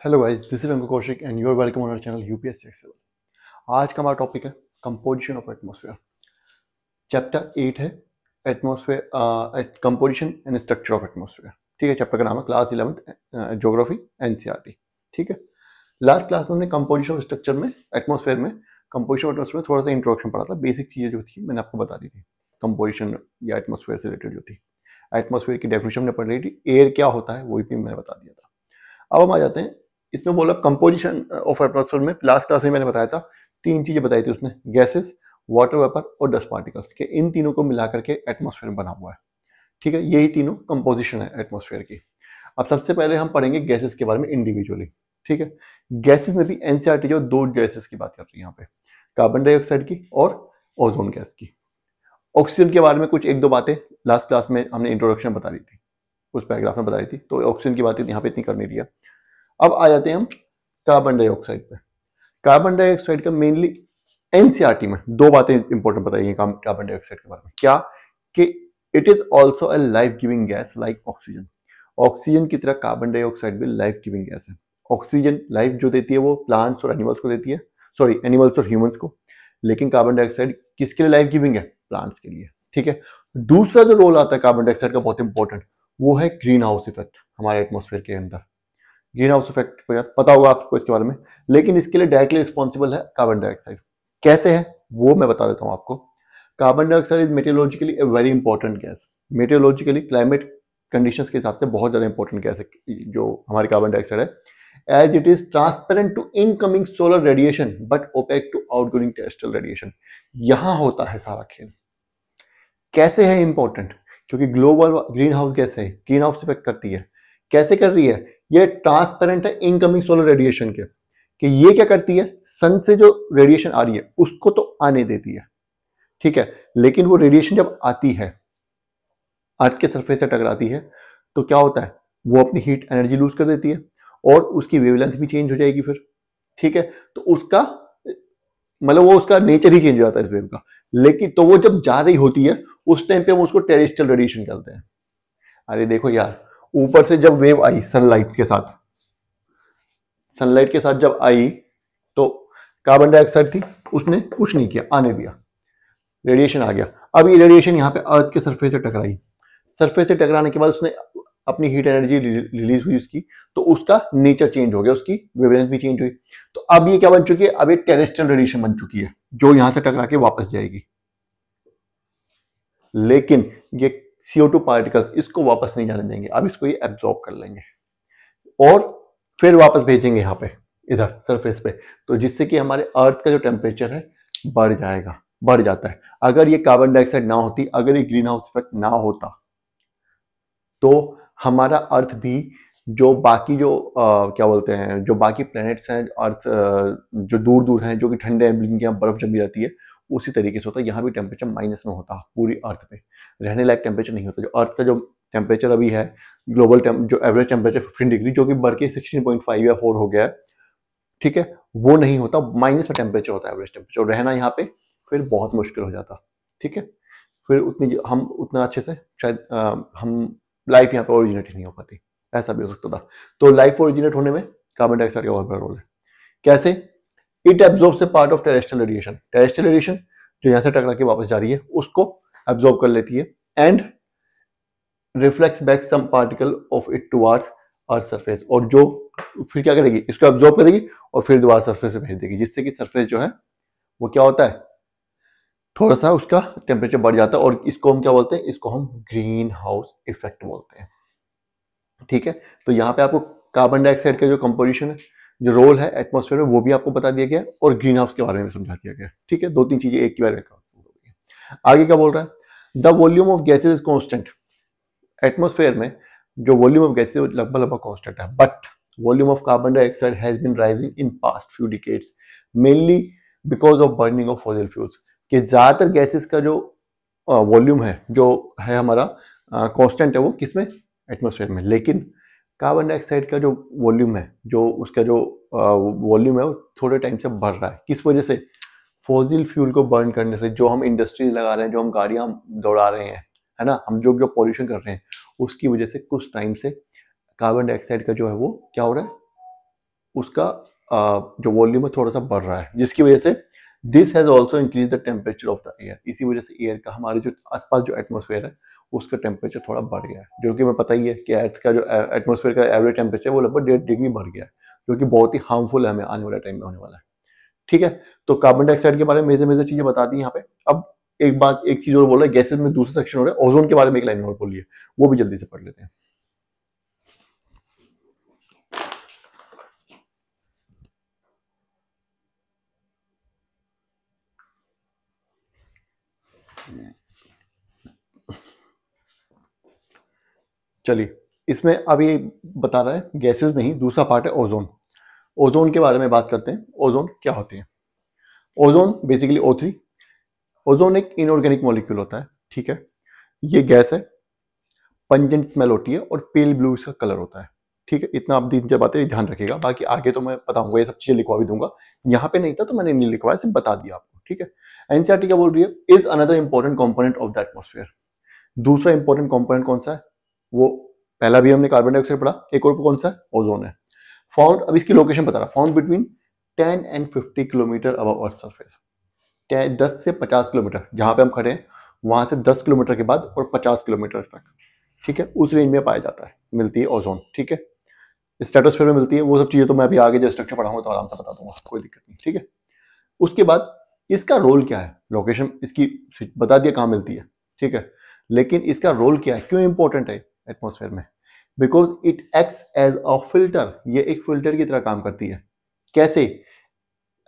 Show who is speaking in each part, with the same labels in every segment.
Speaker 1: Hello guys, this is Ankur Kaushik and you are welcome on our channel UPSC Excel. आज का हमारा topic है composition of atmosphere. Chapter 8 है atmosphere, composition and structure of atmosphere. ठीक है, chapter का नाम है क्लास 11th ज्योग्राफी एनसीईआरटी। ठीक है, लास्ट क्लास में हमने कंपोजिशन ऑफ स्ट्रक्चर में एटमॉस्फेयर में कंपोजिशन ऑफ एटमॉस्फेयर थोड़ा सा इंट्रोडक्शन पढ़ा था। बेसिक चीज़ें जो थी मैंने आपको बता दी थी कंपोजिशन या एटमॉस्फेयर से रिलेटेड जो थी। एटमॉस्फेयर की डेफिनेशन हमने पढ़ रही थी, एयर क्या होता है वो भी मैंने बता दिया था। अब हम आ जाते हैं, इसमें बोला कंपोजिशन ऑफ एटमॉस्फेयर में लास्ट क्लास में मैंने बताया था तीन चीजें बताई थी उसने, गैसेस, वाटर वेपर और डस्ट पार्टिकल्स के। इन तीनों को मिला करके एटमॉस्फेयर बना हुआ है। ठीक है, यही तीनों कंपोजिशन है एटमॉस्फेयर की। अब सबसे पहले हम पढ़ेंगे गैसेस के बारे में इंडिविजुअली। ठीक है, गैसेस में भी एनसीईआरटी जो दो गैसेस की बात कर रही है यहाँ पे, कार्बन डाइऑक्साइड की और ओजोन गैस की। ऑक्सीजन के बारे में कुछ एक दो बातें लास्ट क्लास में हमने इंट्रोडक्शन बता दी थी, उस पैराग्राफ में बताई थी, तो ऑक्सीजन की बातें यहाँ पे इतनी करनी रही है। अब आ जाते हैं हम कार्बन डाइऑक्साइड पे। कार्बन डाइऑक्साइड का मेनली एनसीईआरटी में दो बातें इंपॉर्टेंट बताई हैं कार्बन डाइऑक्साइड के बारे में। क्या कि it is also a life giving gas like oxygen. Oxygen की तरह कार्बन डाइऑक्साइड भी लाइफ गिविंग गैस है। ऑक्सीजन लाइफ जो देती है वो प्लांट्स और एनिमल्स को देती है, सॉरी एनिमल्स और ह्यूमंस को, लेकिन कार्बन डाइऑक्साइड किसके लिए लाइफ गिविंग है? प्लांट्स के लिए। ठीक है, दूसरा जो रोल आता है कार्बन डाइऑक्साइड का बहुत इंपॉर्टेंट, वो है ग्रीन हाउस इफेक्ट हमारे एटमॉस्फेयर के अंदर। ग्रीन हाउस इफेक्ट पता होगा आपको इसके बारे में, लेकिन इसके लिए डायरेक्टली रिस्पॉन्सिबल है कार्बन डाइऑक्साइड। कैसे है वो मैं बता देता हूँ आपको। Carbon dioxide is meteorologically a very important gas. Meteorologically climate conditions के हिसाब से बहुत ज़्यादा इंपॉर्टेंट गैस है जो हमारी कार्बन डाइऑक्साइड है। As it is transparent to incoming solar radiation but opaque to outgoing terrestrial radiation. यहाँ होता है सारा खेल। कैसे है इंपॉर्टेंट? क्योंकि ग्लोबल ग्रीन हाउस गैस है, ग्रीन हाउस इफेक्ट करती है। कैसे कर रही है? ये ट्रांसपेरेंट है इनकमिंग सोलर रेडिएशन के, कि ये क्या करती है, सन से जो रेडिएशन आ रही है उसको तो आने देती है। ठीक है, लेकिन वो रेडिएशन जब आती है अर्थ के सरफेस से टकराती है तो क्या होता है, वो अपनी हीट एनर्जी लूज कर देती है और उसकी वेवलेंथ भी चेंज हो जाएगी फिर। ठीक है, तो उसका मतलब वो उसका नेचर ही चेंज हो जाता है इस वेव का। लेकिन तो वो जब जा रही होती है उस टाइम पे हम उसको टेरेस्ट्रियल रेडिएशन कहते हैं। अरे देखो यार, ऊपर से जब वेव आई सनलाइट के साथ, सनलाइट के साथ जब आई तो कार्बन डाइऑक्साइड थी, उसने कुछ नहीं किया, आने दिया, रेडिएशन आ गया। अब ये रेडिएशन यहाँ पे अर्थ के सरफेस से टकराई, सरफेस से टकराने के बाद उसने अपनी हीट एनर्जी रिलीज हुई उसकी, तो उसका नेचर चेंज हो गया, उसकी वेवलेंथ भी चेंज हुई। तो अब ये क्या बन चुकी है, अब एक टेरेस्ट्रियल रेडिएशन बन चुकी है जो यहां से टकरा के वापस जाएगी। लेकिन ये CO2 पार्टिकल्स इसको वापस नहीं जाने देंगे, अब इसको ये एब्जॉर्ब कर लेंगे और फिर वापस भेजेंगे यहाँ पे इधर सरफेस पे, तो जिससे कि हमारे अर्थ का जो टेम्परेचर है बढ़ जाएगा, बढ़ जाता है। अगर ये कार्बन डाइऑक्साइड ना होती, अगर ये ग्रीन हाउस इफेक्ट ना होता, तो हमारा अर्थ भी जो बाकी जो क्या बोलते हैं, जो बाकी प्लैनेट्स हैं अर्थ जो दूर दूर हैं, जो कि ठंडे हैं, जिनके यहाँ बर्फ जमी जाती है, उसी तरीके से होता है। यहाँ भी टेम्परेचर माइनस में होता, पूरी अर्थ पे रहने लायक टेम्परेचर नहीं होता। जो अर्थ का जो टेम्परेचर अभी है ग्लोबल जो एवरेज टेम्परेचर 15 डिग्री, जो कि बढ़ के 16.5 या 4 हो गया है, ठीक है, वो नहीं होता, माइनस में टेम्परेचर होता है एवरेज टेम्परेचर। रहना यहाँ पे फिर बहुत मुश्किल हो जाता। ठीक है, फिर उतनी हम उतना अच्छे से शायद हम लाइफ यहाँ पे ओरिजिनेट ही नहीं हो पाती, ऐसा भी हो सकता था। तो लाइफ ओरिजिनेट होने में कार्बन डाइऑक्साइड का बहुत बड़ा रोल है। कैसे? It absorbs A part of terrestrial radiation. Terrestrial radiation जो यहाँ से टकरा के वापस जा रही है उसको एब्जॉर्ब कर लेती है and reflects back some particle of it towards earth surface, और जो फिर क्या करेगी, इसको एब्जॉर्ब करेगी और फिर दोबारा सरफेस पे भेज देगी, जिससे कि सरफेस जो है वो क्या होता है, थोड़ा सा उसका टेम्परेचर बढ़ जाता है। और इसको हम क्या बोलते हैं, इसको हम ग्रीन हाउस इफेक्ट बोलते हैं। ठीक है, तो यहाँ पे आपको कार्बन डाइऑक्साइड का जो कंपोजिशन है, जो रोल है एटमॉस्फेयर में, वो भी आपको बता दिया गया और ग्रीन हाउस के बारे में समझा दिया गया। ठीक है, दो तीन चीजें एक ही बार में। आगे क्या बोल रहा है, the volume of gases is constant. Atmosphere में जो वॉल्यूम ऑफ गैसेज लगभग लगभग कॉन्स्टेंट है, but volume of carbon dioxide has been rising in past few decades mainly because of burning of fossil fuels. कि ज्यादातर गैसेस का जो volume है, जो है हमारा कांस्टेंट है, वो किसमें, एटमॉस्फेयर में। लेकिन कार्बन डाइऑक्साइड का जो वॉल्यूम है, जो उसका जो वॉल्यूम है, वो थोड़े टाइम से बढ़ रहा है। किस वजह से? फॉसिल फ्यूल को बर्न करने से, जो हम इंडस्ट्रीज लगा रहे हैं, जो हम गाड़ियां दौड़ा रहे हैं, है ना, हम जो जो पॉल्यूशन कर रहे हैं, उसकी वजह से कुछ टाइम से कार्बन डाइऑक्साइड का जो है वो क्या हो रहा है, उसका जो वॉल्यूम है थोड़ा सा बढ़ रहा है, जिसकी वजह से this has also increase the temperature of the air. इसी वजह से एयर का, हमारे जो आसपास जो एटमॉस्फेयर है उसका टेम्परेचर थोड़ा बढ़ गया है, जो कि हमें पता ही है कि अर्थ का जो एटमॉस्फेयर का एवरेज टेम्परेचर है वो लगभग 1.5 डिग्री बढ़ गया है, जो कि बहुत ही हार्मफुल है हमें आने वाले टाइम में होने वाला है। ठीक है, तो कार्बन डाइऑक्साइड के बारे में मेजर मेजर चीजें बता दी यहाँ पे। अब एक चीज और बोल रहा है, गैसेज में दूसरा सेक्शन हो रहा है, ओजोन के बारे में एक लाइन और बोलिए, वो भी जल्दी से पढ़ लेते हैं। चलिए, इसमें अभी बता रहा है गैसेज नहीं, दूसरा पार्ट है ओजोन। ओजोन के बारे में बात करते हैं। ओजोन क्या होती है? Ozone basically O3। ओजोन एक इनऑर्गेनिक मॉलिक्यूल होता है, ठीक है। ये गैस है, पंजेंट स्मेल होती है और पेल ब्लू इसका कलर होता है, ठीक है। इतना आप 3-4 बातें ध्यान रखिएगा, बाकी आगे तो मैं बताऊंगा, ये सब चीजें लिखवा भी दूंगा। यहाँ पे नहीं था तो मैंने नहीं लिखवाया, सिर्फ बता दिया आपको, ठीक है। एनसीईआरटी क्या बोल रही है? Is another important component of the atmosphere. दूसरा इंपॉर्टेंट कंपोनेंट कौन सा है? वो पहला भी हमने कार्बन डाइऑक्साइड पढ़ा, एक और कौन सा है? ओजोन है। फाउंड, अब इसकी लोकेशन बता रहा, found between 10 and 50 kilometre above earth surface. 10 से 50 किलोमीटर, जहां पे हम खड़े हैं वहां से 10 किलोमीटर के बाद और 50 किलोमीटर तक, ठीक है, उस रेंज में पाया जाता है, मिलती है ओजोन, ठीक है। स्ट्रेटोस्फीयर में मिलती है, वो सब चीजें तो मैं अभी आगे जो स्ट्रक्चर पढ़ाऊंगा तो आराम से बता दूंगा, कोई दिक्कत नहीं, ठीक है। उसके बाद इसका रोल क्या है? लोकेशन इसकी बता दिया कहाँ मिलती है, ठीक है, लेकिन इसका रोल क्या है, क्यों इंपॉर्टेंट है एटमॉस्फेयर में? Because it acts as a filter. ये एक फिल्टर की तरह काम करती है। कैसे?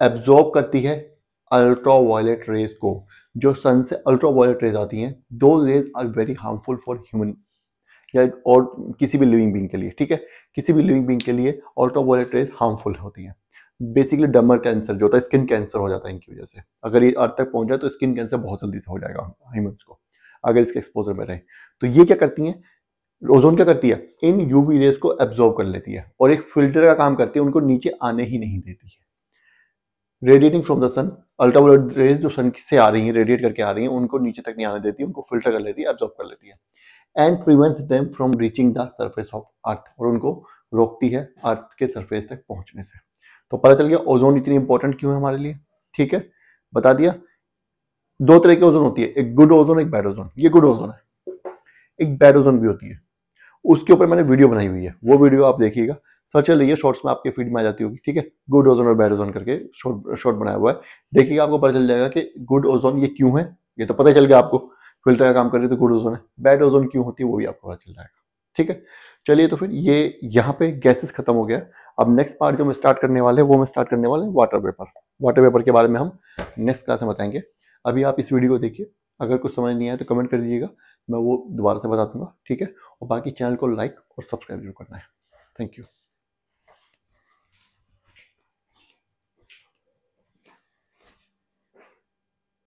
Speaker 1: एब्जॉर्ब करती है अल्ट्रा वायलेट रेज को। जो सन से अल्ट्रा वायलेट रेज आती हैं, those rays are very harmful for human या और किसी भी लिविंग बीइंग के लिए, ठीक है। किसी भी लिविंग बीइंग के लिए अल्ट्रा वायलेट रेज हार्मफुल होती हैं। बेसिकली डर्मल कैंसर जो होता है, स्किन कैंसर हो जाता है इनकी वजह से। अगर ये अर्थ तक पहुंच जाए तो स्किन कैंसर बहुत जल्दी से हो जाएगा ह्यूमंस को, अगर इसके एक्सपोजर में रहे। तो ये क्या करती हैं? ओजोन क्या करती है? इन यूवी रेज को एब्जॉर्ब कर लेती है और एक फिल्टर का काम करती है, उनको नीचे आने ही नहीं देती है। Radiating from the sun, ultraviolet rays जो सन से आ रही हैं, रेडिएट करके आ रही हैं, उनको नीचे तक नहीं आने देती, उनको फिल्टर कर लेती है, एब्जॉर्ब कर लेती है। And prevents them from reaching the surface of earth, और उनको रोकती है अर्थ के सरफेस तक पहुंचने से। तो पता चल गया ओजोन इतनी इंपॉर्टेंट क्यों है हमारे लिए, ठीक है, बता दिया। दो तरह की ओजोन होती है, एक गुड ओजोन, एक बैड ओजोन। ये गुड ओजोन है। एक बैड ओजोन भी होती है, उसके ऊपर मैंने वीडियो बनाई हुई है, वो वीडियो आप देखिएगा, सर्च कर लीजिए, शॉर्ट्स में आपके फीड में आ जाती होगी, ठीक है। गुड ओजोन और बैड ओजोन करके शॉर्ट बनाया हुआ है, देखिएगा, आपको पता चल जाएगा कि गुड ओजोन ये क्यों है। ये तो पता चल गया आपको, फिल्टर का काम कर रही है तो गुड ओजोन है। बैड ओजोन क्यों होती है वो भी आपको पता चल जाएगा, ठीक है। चलिए, तो फिर ये यहाँ पे गैसेस खत्म हो गया। अब नेक्स्ट पार्ट जो मैं स्टार्ट करने वाले हैं, वो मैं स्टार्ट करने वाले हैं वाटर वेपर। वाटर वेपर के बारे में हम नेक्स्ट क्लास में बताएंगे। अभी आप इस वीडियो को देखिए, अगर कुछ समझ नहीं आया तो कमेंट कर दीजिएगा, मैं वो दोबारा से बता दूंगा, ठीक है। और बाकी चैनल को लाइक और सब्सक्राइब जरूर करना है। Thank you.